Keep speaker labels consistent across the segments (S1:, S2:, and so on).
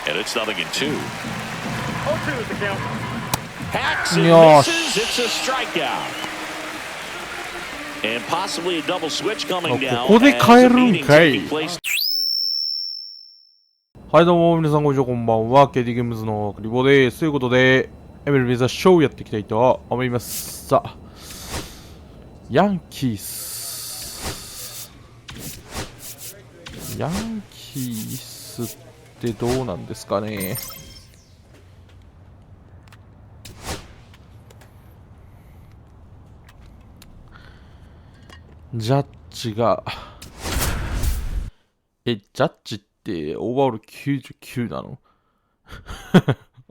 S1: And it's 0-2.
S2: 0-2 is the count.
S1: Hacks and misses. It's a strikeout. And possibly a double switch coming down.
S3: ここで変えるん
S1: as
S3: か
S1: a
S3: い。
S1: meeting taking place.
S3: はいどうも皆さんこんにちは、こんばんは。KD ゲームズのクリボです。ということで MLB The Show やっていきたいと思います。さあヤンキースってどうなんですかね。ジャッジがジャッジってオーバーオール99なの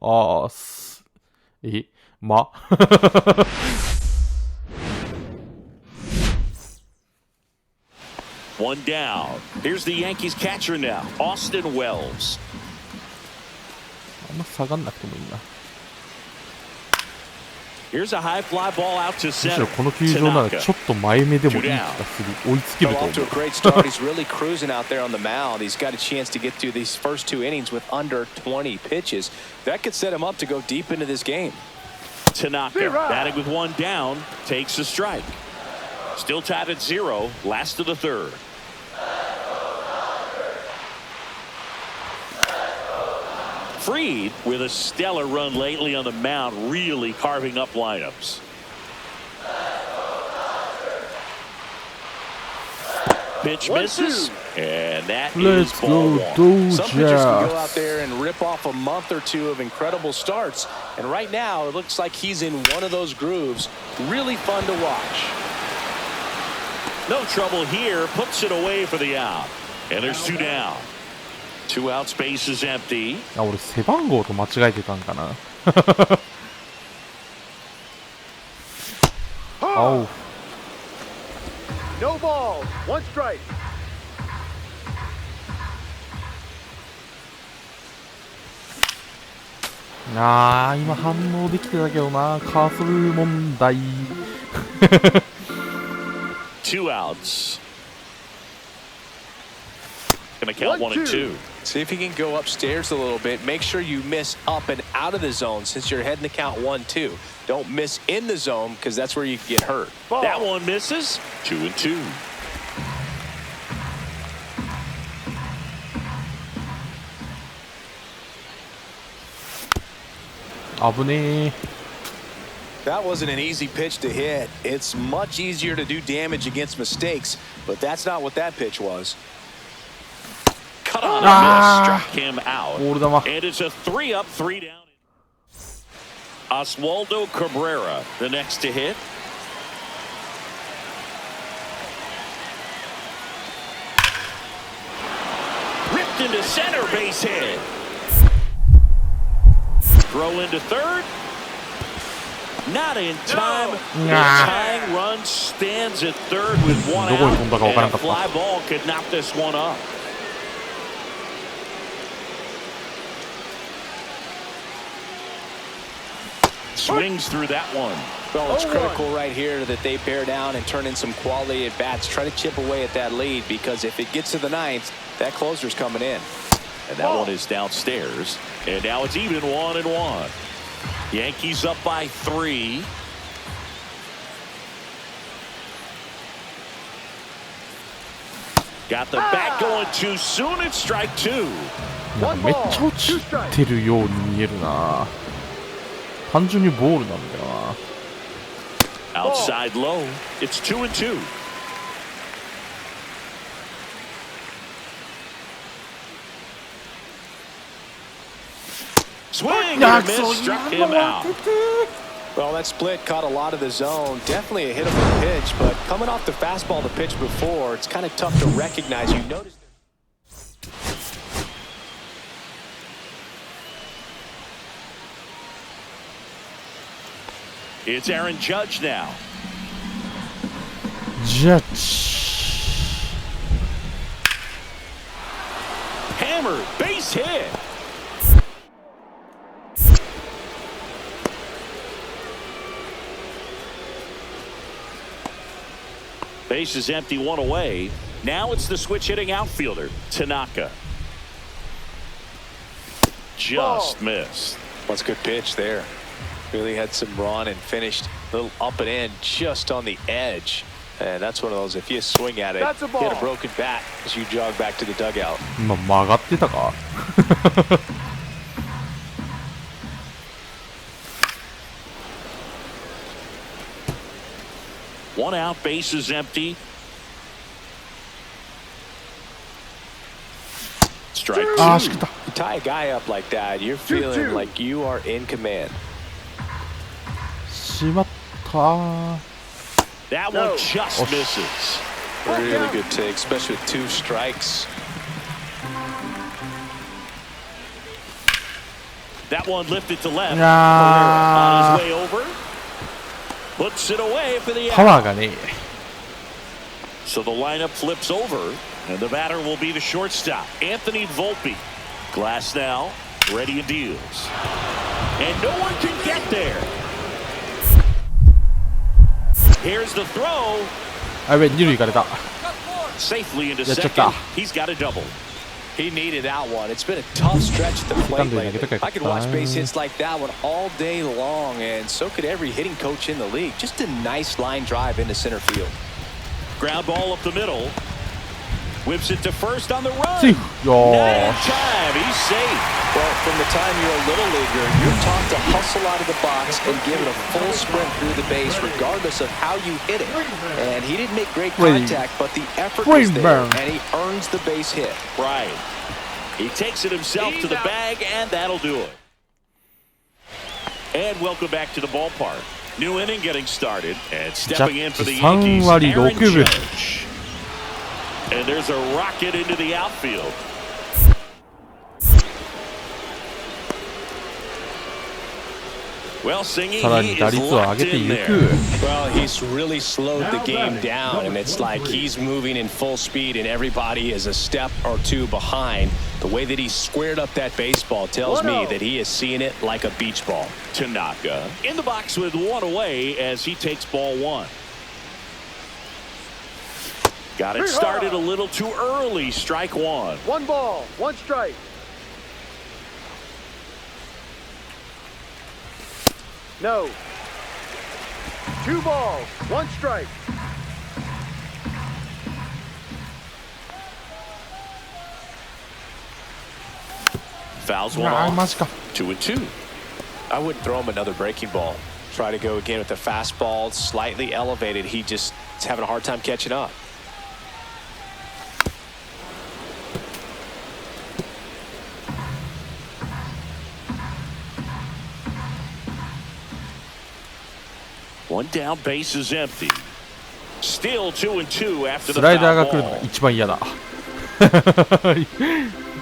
S3: ああま
S1: One down. Here's the Yankees catcher now, Austin Wells.
S3: あんま下がんなくてもいいな。
S1: Here's a high fly ball out to
S3: むし
S1: center.
S3: ろこの球場ならちょっと前目でもいい気がする。追いつけると
S4: Well,
S3: 思
S4: off to a
S3: う。
S4: great start. He's really cruising out there on the mound. He's got a chance to get through these first two innings with under 20 pitches. That could set him up to go deep into this game.
S1: Tanaka, batting with one down, takes a strike. Still tied at 0, last of the third. Fried, with a stellar run lately on the mound, really carving up lineups. Pitch misses, and that is
S3: Let's
S1: ball
S3: go
S1: one.
S4: Some pitchers can go out
S3: Dodgers.
S4: there and rip off a month or two of incredible starts. And right now, it looks like he's in one of those grooves. Really fun to watch.
S1: No trouble here, puts it away for the out. And there's two down. 2 out, space is empty.
S3: あ、俺背番号と間違えてたんかな。あお。
S2: No ball. 1 strike.
S3: あー、今反応できてたけどな。カーソル問題。
S1: 2 outs. Gonna count 1 and 2.
S4: See if he can go upstairs a little bit. Make sure you miss up and out of the zone since you're heading to count 1-2. Don't miss in the zone because that's where you can get hurt.
S1: That one misses. 2 and 2.
S4: That wasn't an easy pitch to hit. It's much easier to do damage against mistakes, but that's not what that pitch was.
S1: Cut on a miss, struck him out.
S3: ボール球。
S1: And it's a 3 up, 3 down. Oswaldo Cabrera, the next to hit. Ripped into center, base hit. Throw into third. Not in time. The tying run stands at third with 1
S3: どこに飛んだかわからん
S1: out.
S3: かった。
S1: And a fly ball could knock this one up. Swings through that one.
S4: Well, it's critical right here that they bear down and turn in some quality at bats. Try to chip away at that lead because if it gets to the ninth, that closer's coming in.
S1: And that one is downstairs. And now it's even 1 and 1. Yankees up by 3. Got the bat going too soon. It's strike 2.
S3: なんかめっちゃ落ちてるように見えるな。単純にボールなんだよな。
S1: Outside low. It's 2 and 2. Swing and a miss, struck him out.
S4: Well, that split caught a lot of the zone. Definitely a hittable pitch, but coming off the fastball the pitch before, it's kind of tough to recognize. You notice.
S1: It's Aaron Judge now.
S3: ジャッジ。
S1: Hammered, base hit. Base is empty, 1 away. Now it's the switch hitting outfielder, Tanaka. just missed.
S4: That's a good pitch there. Really had some run and finished a little up and in just on the edge. And that's one of those, if you swing at it,
S2: That's a ball.
S4: hit a broken bat as you jog back to the dugout.
S3: 今曲がってたか
S1: One out, base is empty. Strike
S3: あー
S1: two.
S3: しくった
S4: You tie a guy up like that, you're feeling like you are in command.
S3: しまった
S1: That one
S2: No.
S1: just misses.
S4: Really good take, especially with 2 strikes.
S1: That one lifted to left.
S3: いや
S1: On his way over. Puts it away for the
S3: ーパ
S1: out.
S3: ワーがね
S1: So the lineup flips over, and the batter will be the shortstop, Anthony Volpe. Glass now, ready and deals. And no one can get there. Here's the throw.
S3: あやべ二塁行かれた
S1: Safely into
S3: やっちゃっ
S1: second.
S3: た
S1: He's got a double.
S4: He needed that one. It's been a tough stretch at the plate lately. I could watch base hits like that one all day long, and so could every hitting coach in the league. Just a nice line drive into center field.
S1: Ground ball up the middle. Whips it to first on the
S3: セー
S1: run.
S3: フよ
S1: Not
S3: ー
S1: in time. He's safe.
S4: Well, from the time you're a little leaguer, you're taught to hustle out of the box and give it a full sprint through the base, regardless of how you hit it. And he didn't make great contact, but the effort was there, and he earns the base hit.
S1: Right. He takes it himself to the bag, and that'll do it. And welcome back to the ballpark. New inning getting started, and stepping in for the Yankees,
S3: 3割
S1: Aaron
S3: 6分
S1: Judge. And there's a rocket into the outfield. Well, singing,
S3: さら
S1: he
S3: に
S1: is
S3: 打率を上
S1: locked
S3: げて
S1: in
S3: い
S1: there.
S3: く
S4: Well, he's really slowed the game down, and it's like he's moving in full speed, and everybody is a step or two behind. The way that he squared up that baseball tells me that he is seeing it like a beach ball.
S1: Tanaka in the box with one away as he takes ball one. Got it started a little too early. Strike one.
S2: 1 ball, 1 strike. No. 2 balls, 1 strike.
S1: Fouls
S3: う
S1: one
S3: わー
S1: off.
S3: マジか
S1: 2 and 2.
S4: I wouldn't throw him another breaking ball. Try to go again with the fastball, slightly elevated. He just is having a hard time catching up.
S1: One down, base is empty. Still 2 and 2 after
S3: ス
S1: the
S3: ライダーが
S1: foul
S3: 来るのが
S1: ball.
S3: 一番嫌だ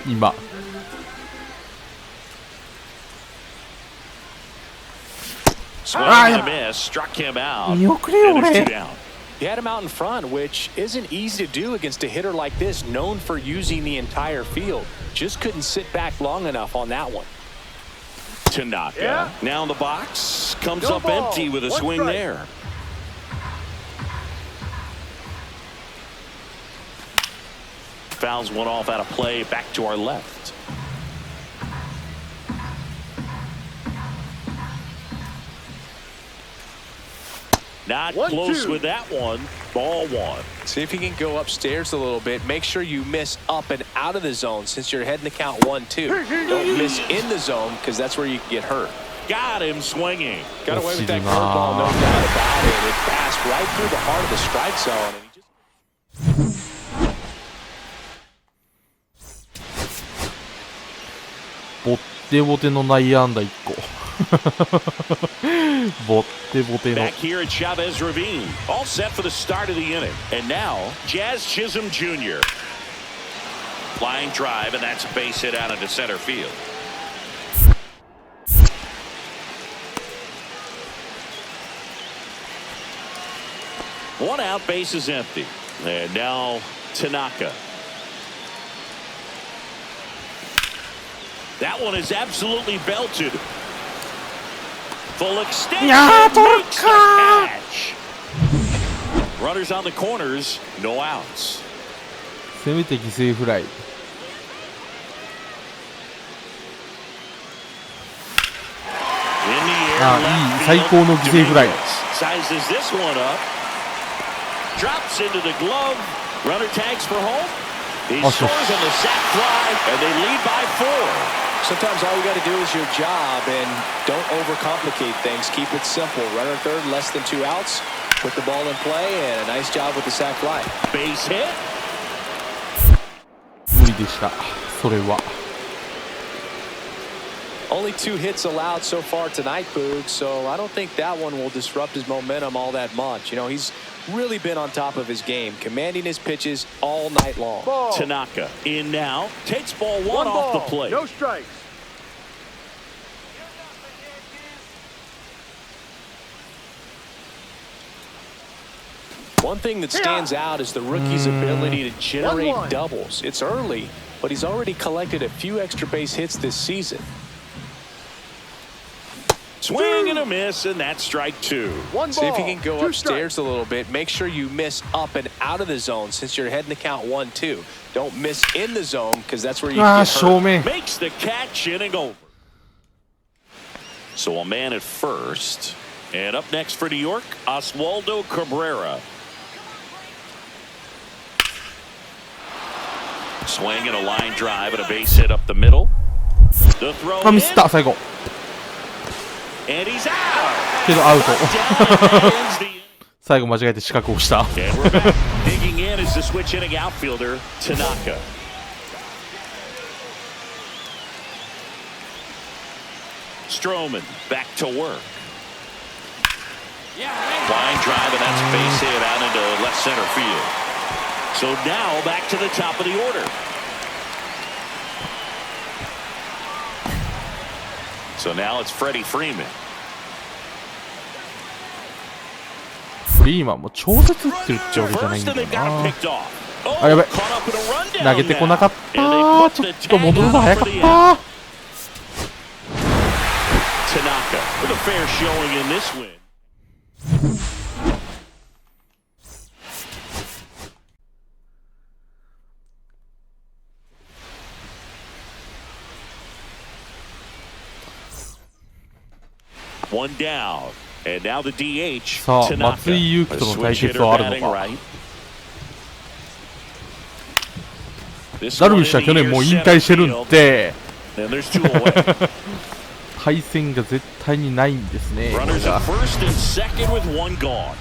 S3: 今
S1: Swing
S3: Ah,
S1: and a
S3: yeah.
S1: miss, struck him out.
S3: 見送れよ
S1: And there's
S3: 俺
S1: 2 down.
S4: He had him out in front, which isn't easy to do against a hitter like this, known for using the entire field. Just couldn't sit back long enough on that one.
S1: Tanaka
S2: Yeah.
S1: now in the box, comes
S2: No
S1: up
S2: ball.
S1: empty with a
S2: 1
S1: swing
S2: strike.
S1: there. Fouls one off out of play, back to our left. Not
S2: 1-2.
S1: close with that one. Ball one.
S4: See if you can go upstairs a little bit. Make sure you miss up and out of the zone since you're heading to count 1-2. Don't miss in the zone because that's where you can get hurt.
S1: Got him swinging.
S4: Got away with that curveball, no doubt about it. It passed right through the heart of the strike zone. And he just...
S3: ボッテボテの内野安打1個ボッテボテの
S1: Back here at Chavez Ravine. All set for the start of the inning. And now, Jazz Chisholm Jr. Flying drive, and that's a base hit out into center field. One out, base is empty. And now Tanaka. That one is absolutely belted. Full extension.
S3: Yeah,
S1: Makes the
S3: Torka.
S1: catch. Runners on the corners, no outs.
S3: せめて犠牲フライ
S1: left
S3: 最高の犠牲フライ。
S1: Sizes this one up. Drops into the glove. Runner tags for home. He scores on the sac fly, and they lead by 4.
S4: Sometimes all you got to do is your job and don't overcomplicate things. Keep it simple. Runner third, less than 2 outs. Put the ball in play, and a nice job with the sac fly.
S1: Base hit.
S3: 無理でした、それは。
S4: Only 2 hits allowed so far tonight, Boog, so I don't think that one will disrupt his momentum all that much. You know, he's really been on top of his game, commanding his pitches all night long.
S2: Ball.
S1: Tanaka in now. Takes ball 1 off
S2: ball,
S1: the plate.
S2: no strikes.
S4: One thing that stands out is the rookie's ability to generate doubles. It's early, but he's already collected a few extra base hits this season.
S1: Swing and a miss, and that's strike 2.
S4: See if you can go upstairs a little bit. Make sure you miss up and out of the zone since you're heading to count 1-2. Don't miss in the zone because that's where you get hurt.
S1: Makes the catch, inning over. So a man at first. And up next for New York, Oswaldo Cabrera. Swing and a line drive and a base hit up the middle. The throw in.
S3: ミスった最後。
S1: And he's out.
S3: けどアウト。
S1: Ends the
S3: 最後間違えて四角を押した。
S1: And we're back. Digging in is the switch hitting outfielder, Tanaka. Stroman back to work. Line drive, and that's a base hit out into left center field. So now back to the top of the order. So now it's Freddie Freeman.
S3: フリーマンも超絶打ってるってわけじゃないん
S1: First,
S3: だ
S1: and
S3: よ
S1: they've got him
S3: な。
S1: picked off.
S3: あ、やべ。
S1: Caught up in a rundown
S3: 投げてこなかっ
S1: now. And
S3: た。
S1: they
S3: ち
S1: put
S3: ょっと
S1: the
S3: 戻る
S1: tag
S3: の
S1: on
S3: 早
S1: for
S3: かっ
S1: the
S3: た。
S1: out. Tanaka with a fair showing in this win. One down, and now the DH.
S3: さあ、
S1: Tanaka.
S3: 松井裕樹との対決はあるの
S1: Switch hitter
S3: か。
S1: batting right. This
S3: ダル
S1: one
S3: ビッシュは
S1: in
S3: 去
S1: the
S3: 年もう
S1: near
S3: 引
S1: center
S3: 退してるん
S1: field.
S3: で、
S1: And there's two away.
S3: 対戦が絶対にないんですね。これ
S1: Runners
S3: が
S1: at first and second with one gone.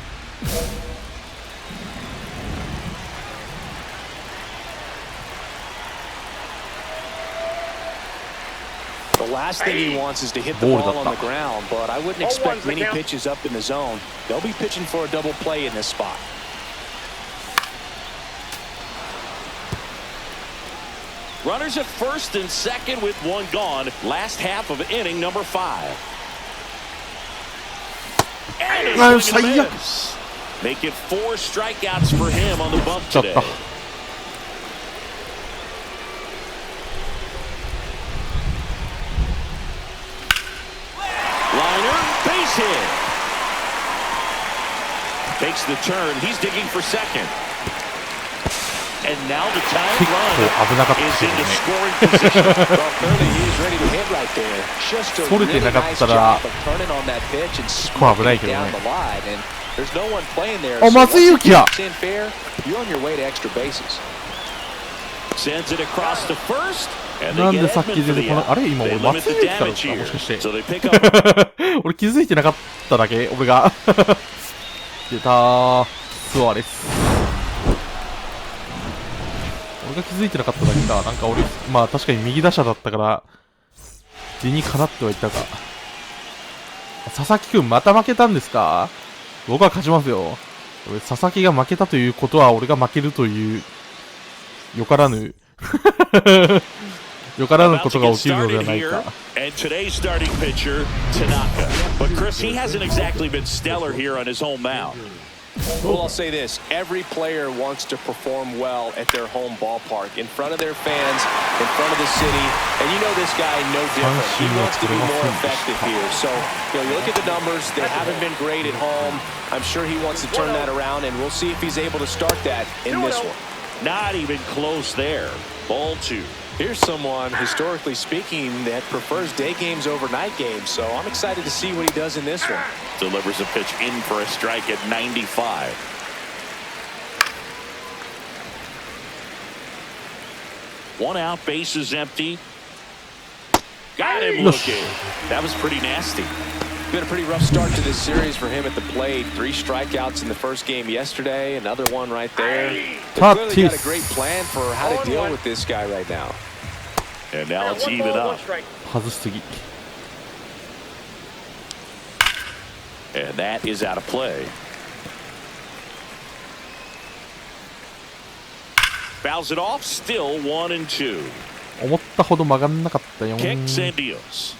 S4: The last thing he wants is to hit the ball on the ground, but I wouldn't expect many pitches up in the zone. They'll be pitching for a double play in this spot.
S1: Runners at first and second with one gone. Last half of inning number 5. And a swing and a miss. Make it 4 strikeouts for him on the bump today. Liner, base hit. Takes the turn. He's digging for second. And now the tying run is into scoring position.
S4: Well, clearly he's ready to hit right there. Just a really nice job of turning on that pitch and smoking it down the line. And there's no one playing there. So once it gets in fair, you're on your way to extra bases.
S1: Sends it across to first.
S3: なんでさっき出てこなあれ今俺松井裕樹からですかもしかして俺気づいてなかっただけ俺が出たースアレス俺が気づいてなかっただけかなんか俺まあ確かに右打者だったから理にかなってはいったか佐々木くんまた負けたんですか僕は勝ちますよ俺佐々木が負けたということは俺が負けるというよからぬよからぬことが起きるのではないか。
S1: And today's starting pitcher, Tanaka. But Chris, he hasn't exactly been stellar here on his home mound.
S4: Well, I'll say this. Every player wants to perform well at their home ballpark, in front of their fans, in front of the city. And you know this guy no different. He wants to be more effective here. So, you look at the numbers. They haven't been great at home. I'm sure he wants to turn that around, and we'll see if he's able to start that in this one.
S1: Not even close there. Ball 2.
S4: Here's someone, historically speaking, that prefers day games over night games. So I'm excited to see what he does in this one.
S1: Delivers a pitch in for a strike at 95. One out, base is empty. Got him looking. That was pretty nasty.
S4: Been a pretty rough start to this series for him at the plate. 3 strikeouts in the first game yesterday. Another one right there. They clearly got a great plan for how to deal with this guy right now.
S1: And now it's even up.
S3: 外しすぎ。
S1: And that is out of play. Fouls it off, still 1-2.
S3: 思ったほど曲がんなかったよ。
S1: Kicks and deals.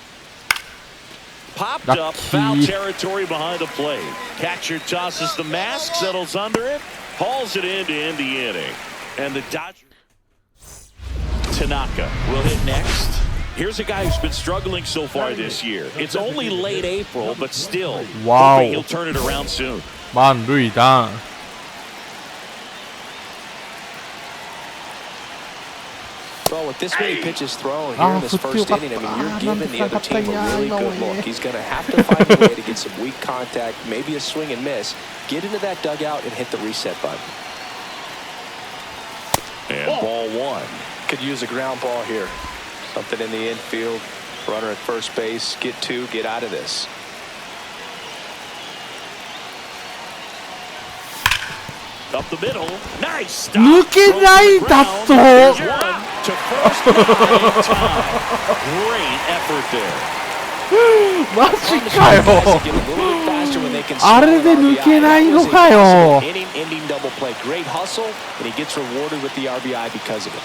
S1: Popped up, foul territory behind the plate. Catcher tosses the mask, settles under it, hauls it in to end the inning. And the Dodgers. Tanaka will hit next. Here's a guy who's been struggling so far this year. It's only late April, but still, hoping he'll turn it around soon.
S3: 満塁ダウン。
S4: Well, with this many pitches thrown here in this first inning, I mean, you're giving the other team a really good look. He's going to have to find a way to get some weak contact, maybe a swing and miss, get into that dugout and hit the reset button.
S1: And ball 1.
S4: Could use a ground ball here. Something in the infield, runner at first base, get 2, get out of this.
S1: Up the middle, nice stop.
S3: 抜けないだと。
S1: To first base time. Great effort there.
S3: マジかよ。あれで抜けないのかよ。
S4: Inning double play, great hustle, and he gets rewarded with the RBI because of it.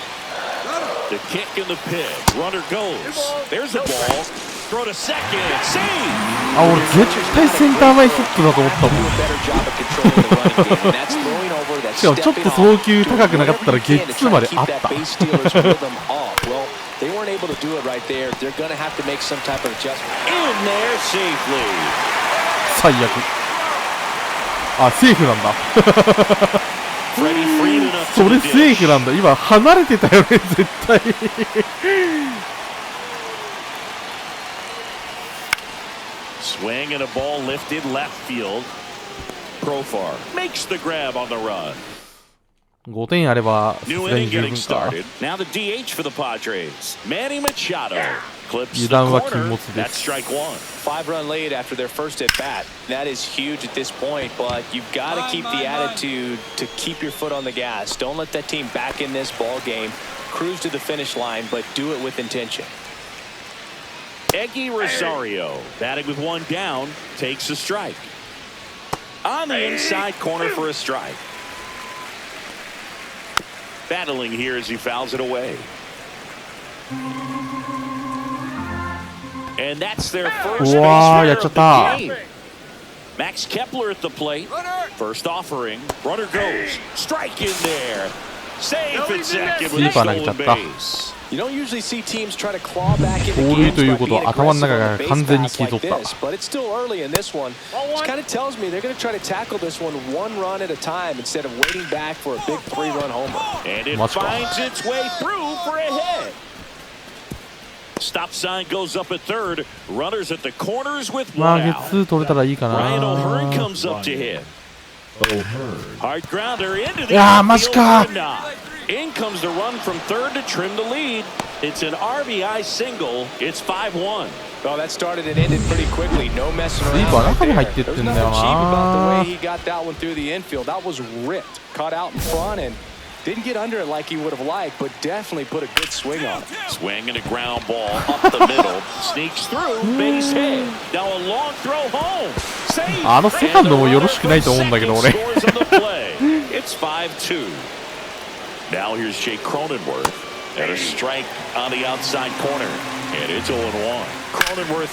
S1: The kick in the pit. Runner goes. There's the ball. Throw to second. Save.
S3: あ、俺絶対センター前ヒットだと思ったもん。しかもちょっと送球高くなかったらゲッツーまであった。
S4: They weren't able to do it right there. They're going to have to make some type of adjustment.
S1: In there safely.
S3: 最悪。あ、セーフなんだ。それセーフなんだ。今離れてたよね、絶対。
S1: Swing and a ball lifted left field. Profar makes the grab on the run.
S3: 5点あればさす
S1: New
S3: がに
S1: inning
S3: 十
S1: getting
S3: 分か。
S1: started. Now the DH for the Padres. Manny Machado clips
S3: 油
S1: the
S3: 断は禁
S1: corner.
S3: 物で
S1: That's
S3: す。
S1: strike 1.
S4: 5-run lead after their first at bat. That is huge at this point, but you've got to keep the attitude to keep your foot on the gas. Don't let that team back in this ball game. Cruise to the finish line, but do it with intention.
S1: Eggy Rosario batting with 1 down takes a strike. On the inside corner for a strike. Battling here as he fouls it away. And that's their first base runner of the game. Max Kepler at the plate. First offering. Runner goes. Strike in there. Safe at second with a stolen base.
S4: You don't usually see teams try to claw back into
S3: 盗塁
S4: games
S3: という
S4: by
S3: こと
S4: being
S3: は頭の
S4: aggressive
S3: 中
S4: on
S3: が
S4: a
S3: 完
S4: base
S3: 全に
S4: pass
S3: 切り
S4: like
S3: 取った。
S4: this, but it's still early in this one. This kind of tells me they're going to try to tackle this one run at a time instead of waiting back for a big 3-run homer.
S1: And it
S3: Let's go.
S1: finds its way through for a hit. Stop sign goes up at third. Runners at the corners with
S3: まあ
S1: one
S3: ゲ
S1: out.
S3: ッツー取れたらいいか
S1: Ryan
S3: な。
S1: O'Hearn comes up to hit. Hard grounder into the
S3: いやーマジか。
S1: outfield for a knock. In comes the run from third to trim the lead. It's an RBI single. It's 5-1.
S4: Well, that started and ended pretty quickly. No messing
S3: スイー
S4: around
S3: パー
S4: right
S3: 中に
S4: there.
S3: 入ってって
S4: There's
S3: んだ
S4: nothing
S3: よ
S4: cheap about the
S3: な
S4: way。he got that one through the infield. That was ripped. Caught out in front and didn't get under it like he would have liked, but definitely put a good swing on it.
S1: Swing and a ground ball up the middle. Sneaks through. Base hit. Now a long throw home. Safe.
S3: あのセカンドもよろしくないと思うんだけど俺。
S1: Scores on the play. It's 5-2. Now here's Jake Cronenworth. And a strike on the outside corner. And it's 0-1. Cronenworth,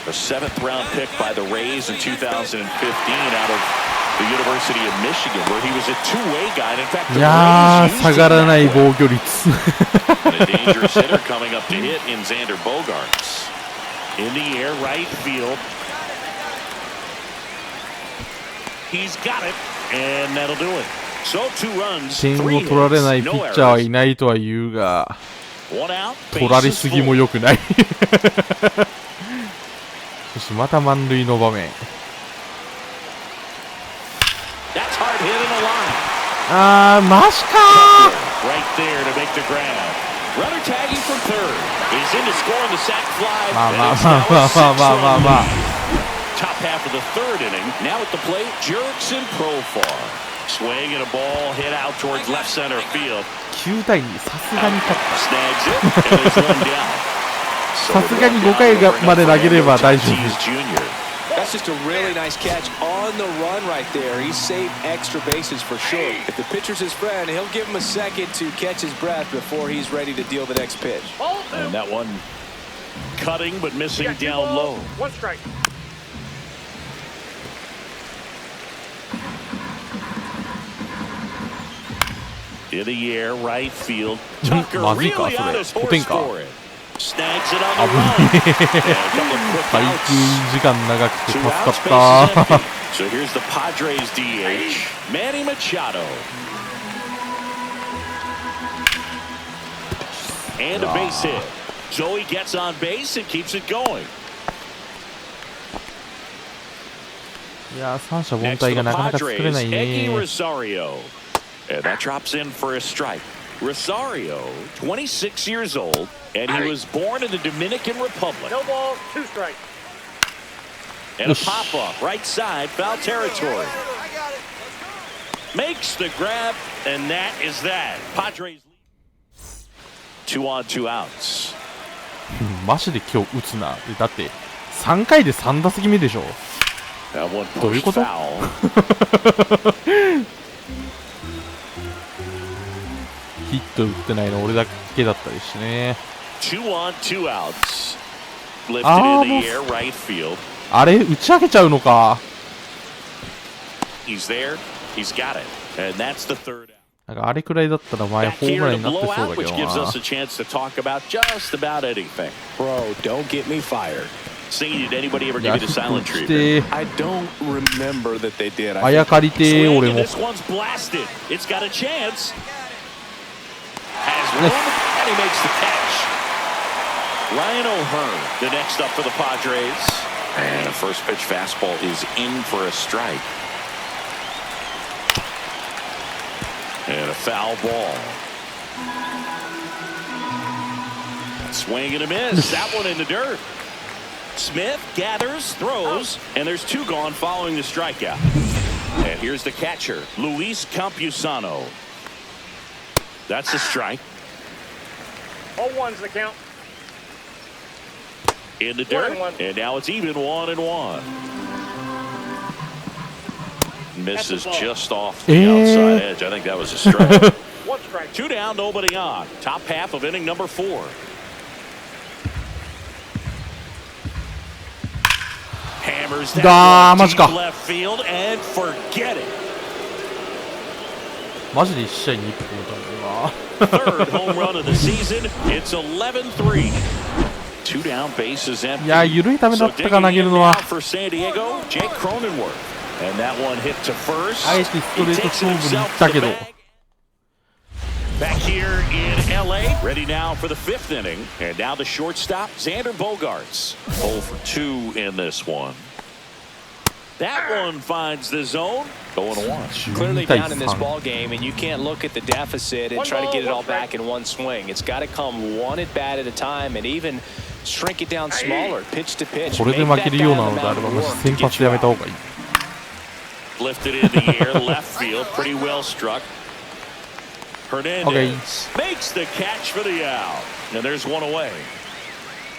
S1: a 7th-round pick by the Rays in 2015 out of the University of Michigan, where he was a two-way guy. And in fact,
S3: い
S1: the
S3: や
S1: Rays
S3: ー
S1: used
S3: 下
S1: him
S3: がら
S1: that
S3: ない
S1: way.
S3: 防御率。
S1: And a dangerous hitter coming up to hit in Xander Bogaerts. In the air, right field. He's got it, and that'll do it. So 2 runs,
S3: 点を
S1: 3
S3: 取られない
S1: hits,
S3: ピ
S1: no
S3: ッチャーは
S1: errors.
S3: いないとは言うが、
S1: One out.
S3: 取られすぎも良くない。そしてまた満塁の場面。あー、マジかー。まあまあまあまあまあまあまあ。
S1: Top half of the third inning. Now at the plate, Jurickson Profar. Swing and a ball hit out towards left center field.
S3: 9対2、さすがに勝った。
S1: Snags it, and there's one down.
S3: さすがに5回まで投げれば大丈夫。
S4: That's just a really nice catch on the run right there. He saved extra bases for sure. If the pitcher's his friend, he'll give him a second to catch his breath before he's ready to deal the next pitch.
S1: And that one cutting but missing down low.
S2: One strike.
S1: In the air, right field. Tucker
S3: まずいか、
S1: really
S3: そ
S1: on
S3: れ。
S1: his
S3: 5
S1: horse
S3: 点か。
S1: for it. Snags it on
S3: 危
S1: the run.
S3: ね
S1: And a
S3: え。
S1: couple of quick
S3: 滞
S1: outs.
S3: 空時間長くて
S1: Two
S3: 助か
S1: outs,
S3: っ
S1: bases
S3: た。
S1: empty. So here's the Padres DH, Manny Machado. And a base hit. Joey gets on base and keeps it going.
S3: いやー、三者凡
S1: Next to
S3: 退
S1: the
S3: がなかなか作れ
S1: Padres,
S3: ない
S1: Eggy
S3: ね。
S1: Rosario. And that drops in for a strike. Rosario, 26 years old, and he was born in the Dominican Republic.
S2: No ball, two strikes.
S1: And a pop-up, right side, foul territory. Makes the grab, and that is that. Padres lead. 2 on 2 outs.
S3: マジで今日打つな。だって3回で3打席目でしょ。
S1: That one
S3: どういう
S1: pushed
S3: こと？
S1: foul.
S3: ヒット打ってないの俺だけだったりしてね。
S1: 2 on 2 outs. Lifted
S3: Ah,
S1: in the air, right field.
S3: あれ打ち上げちゃうのか。
S1: He's there. He's got it. And that's the third out.
S3: なんかあれくらいだったら前
S1: Back
S3: ホー
S1: here
S3: ムラン
S1: in
S3: に
S1: the
S3: なってそうだ
S1: blowout,
S3: け
S1: which
S3: ど
S1: gives
S3: な。
S1: us a chance to talk about just about anything.
S4: Bro, don't get me fired.
S1: Singing, did anybody ever
S3: い
S1: give
S3: や
S1: you the
S3: 低
S1: silent
S3: くし
S1: treatment?
S3: て
S4: I don't remember that they did.
S3: あやかりてー
S1: Swing,
S3: 俺
S1: and
S3: も。
S1: this one's blasted. It's got a chance. Has room, and he makes the catch. Ryan O'Hearn, the next up for the Padres. And a first pitch fastball is in for a strike. And a foul ball. Swing and a miss. That one in the dirt. Smith gathers, throws, and there's 2 gone following the strikeout. And here's the catcher, Luis Campusano. That's a strike.
S2: All ones the count.
S1: In the dirt,
S2: 1-1.
S1: and now it's even 1-1. Misses just off the outside edge. I think that was a strike.
S2: One strike.
S1: 2 down, nobody on. Top half of inning number 4. Hammers that one deep left field and forget it.
S3: マジで1試合に1本だもんな。
S1: Third home run of the season. It's 11-3. 2 down, bases empty.
S3: いや、緩いためだ
S1: So
S3: ったか
S1: digging
S3: 投げる
S1: in
S3: の
S1: now
S3: は。
S1: for San Diego, Jake Cronenworth. And that one hit to first.
S3: あえてストレート
S1: He
S3: 勝
S1: takes
S3: 負に行
S1: himself
S3: った
S1: to
S3: け
S1: the
S3: ど。
S1: bag. Back here in LA, ready now for the 5th inning. And now the shortstop, Xander Bogaerts. 0 for 2 in this one. That one finds the zone. 0-1.
S4: Clearly
S3: 12対
S4: down in this
S3: 3
S4: ball game, and you can't look at the deficit and try to get it all back in one swing. It's got to come one at bat at a time, and even shrink it down smaller, pitch to pitch.
S3: これで負けるようなのであればマジ先発でやめた方がいい。
S1: Lifted in the air, left field, pretty well struck. Hernandez makes the catch for the out. And there's one away.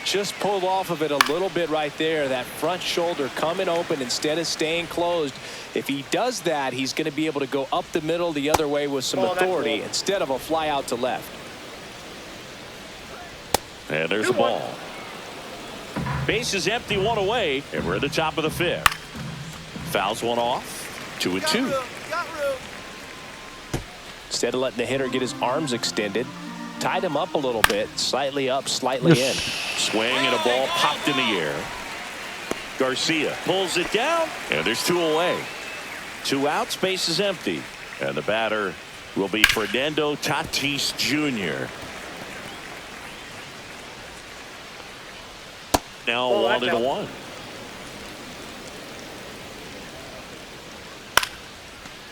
S4: Just pulled off of it a little bit right there. That front shoulder coming open instead of staying closed. If he does that, he's going to be able to go up the middle the other way with some authority instead of a fly out to left.
S1: And there's the ball. Base is empty, 1 away, and we're at the top of the 5th. Fouls one off. 2-2.
S4: Instead of letting the hitter get his arms extended, tied him up a little bit, slightly up, slightly in.
S1: Swing and a ball popped in the air. Garcia pulls it down, and there's 2 away. 2 outs, base is empty. And the batter will be Fernando Tatis Jr. Now
S2: Oh,
S1: 1
S2: that's
S1: and
S2: out.
S1: 1.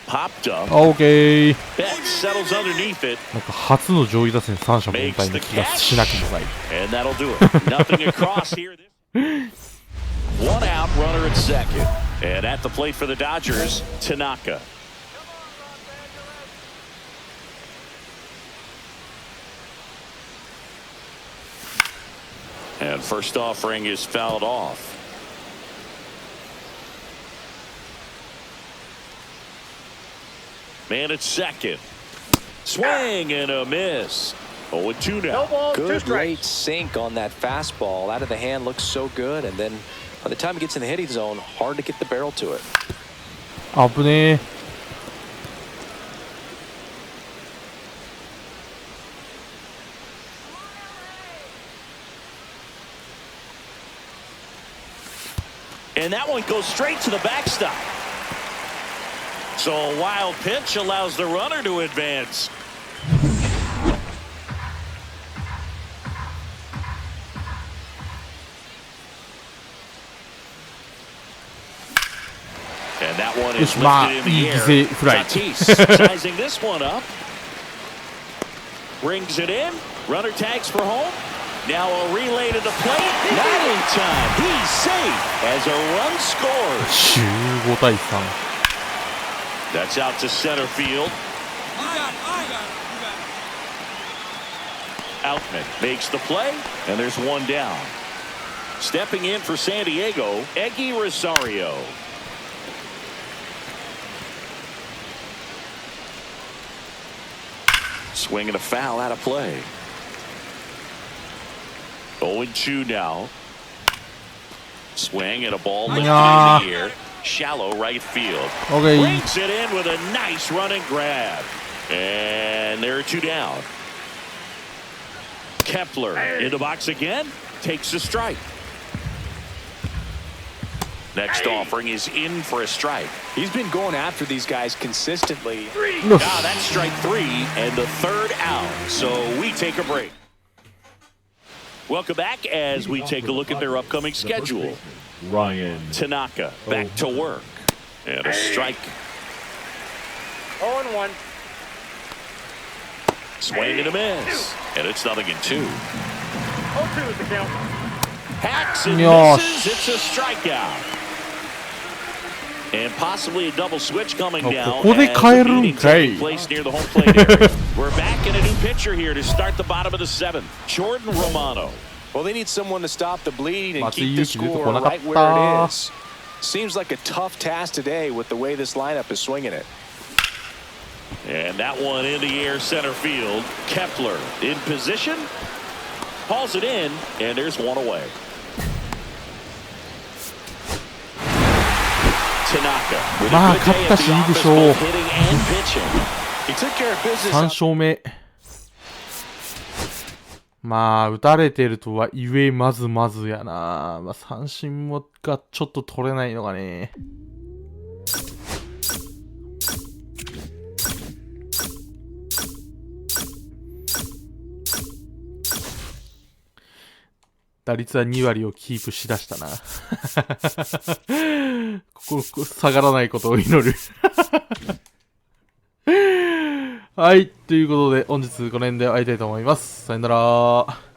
S1: Popped up.
S3: オーケー。
S1: Beck settles underneath it.
S3: なんか初の上位打線三者凡退の気がしなくもない。
S1: And that'll do it. Nothing across here. One out, runner at second. And at the plate for the Dodgers, Tanaka. And first offering is fouled off. Man at second. Swing and a miss. 0-2
S2: No
S1: now.
S2: ball, 2
S4: Good
S2: strikes.
S4: late sink on that fastball. Out of the hand looks so good, and then by the time it gets in the hitting zone, hard to get the barrel to it.
S3: 危ねえ。
S1: And that one goes straight to the backstop. So a wild pitch allows the runner to advance. And that one is lifted in the air. Tatis sizing this one up. Brings it in. Runner tags for home. Now a relay to the plate. Not in time. He's safe as a run scores.
S3: 15対3。
S1: That's out to center field. Outman makes the play, and there's one down. Stepping in for San Diego, Eggy Rosario. Swing and a foul out of play. 0-2 now. Swing and a ball lifted in the air. Shallow right field.
S3: Okay.
S1: Brings it in with a nice running grab. And there are 2 down. Kepler in the box again. Takes a strike. Next offering is in for a strike.
S4: He's been going after these guys consistently.
S1: Now that's strike 3 and the 3rd out. So we take a break. Welcome back as we take a look at their upcoming schedule.
S5: Ryan
S1: Tanaka back to work. And a strike.
S2: 0-1.
S1: Swing and a miss. And it's 0-2.
S2: 0-2 is the count.
S1: Hacks and
S3: Yosh.
S1: misses. It's a strikeout. And possibly a double switch coming down.
S3: ここで変えるんかい。
S1: as the meeting taking place near the home plate area. We're back in a new pitcher here to start the bottom of the 7th. Jordan Romano.
S4: Well, they need someone to stop the bleeding and
S3: Matsuyuki
S4: keep the
S3: 出てこ
S4: score
S3: なかった。
S4: right where it is. Seems like a tough task today with the way this lineup is swinging it.
S1: And that one in the air center field. Kepler in position. Hauls it in, and there's one away. Tanaka with
S3: まあ
S1: a good
S3: 勝
S1: day
S3: った
S1: at
S3: し
S1: the
S3: いいで
S1: office,
S3: しょう。
S1: both hitting and pitching.
S4: He took care of business.
S3: 3勝目。まあ、打たれてるとは言えまずやな。まあ、三振がちょっと取れないのがね。打率は2割をキープしだしたな。ここ下がらないことを祈る。はい。ということで、本日この辺で会いたいと思います。さよなら。